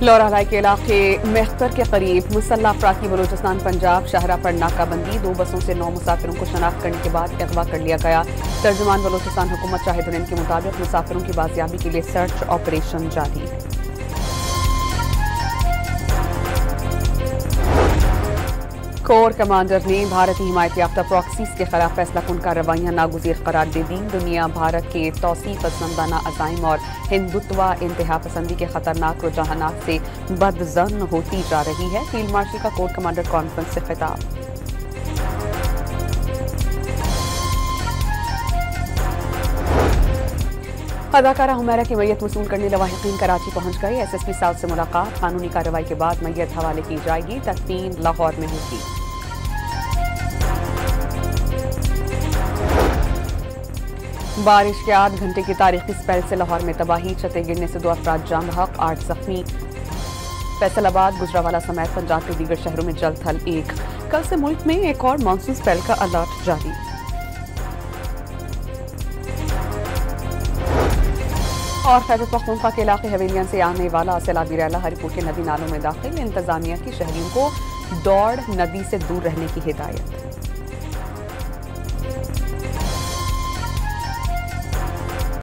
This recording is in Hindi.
लोरालाई के इलाके मेख्तर के करीब मुसल्लह अफराद की बलूचिस्तान पंजाब शाहरा पर नाकाबंदी। 2 बसों से 9 मुसाफिरों को शनाख्त करने के बाद अगवा कर लिया गया। तर्जुमान बलूचिस्तान हुकूमत शाहिदुल के मुताबिक मुसाफिरों की बाजियाबी के लिए सर्च ऑपरेशन जारी है। कोर कमांडर ने भारतीय हिमायत याफ्ता प्रॉक्सीज के खिलाफ फैसला कुन कार्रवाइयां नागुज़ीर करार दे दी। दुनिया भारत के तौसीफ़ पसंदाना अज़ाइम और हिंदुत्व इंतहा पसंदी के खतरनाक रुझानात से बदज़न होती जा रही है। फील्ड मार्शल का कोर कमांडर कॉन्फ्रेंस से खिताब। अदाकारा हुमैरा की मैयत वसूल करने लवाहिकीन कराची पहुंच गए। SSP साउथ से मुलाकात। कानूनी कार्रवाई के बाद मैयत हवाले की जाएगी। तदफीन लाहौर में होगी। बारिश के 8 घंटे की तारीखी स्पेल से लाहौर में तबाही। छतें गिरने से 2 अफराद जाम बहक, 8 जख्मी। फैसलाबाद गुजरावाला समेत पंजाब के दीगर शहरों में जल थल 1। कल से मुल्क में एक और मानसून स्पेल का अलर्ट जारी। और खैबर पख्तूनख्वा के इलाके हवेलियन से आने वाला सैलाबी रैला हरिपुर के नदी नालों में दाखिल। इंतजामिया की शहरियों को दौड़ नदी से दूर रहने की हिदायत।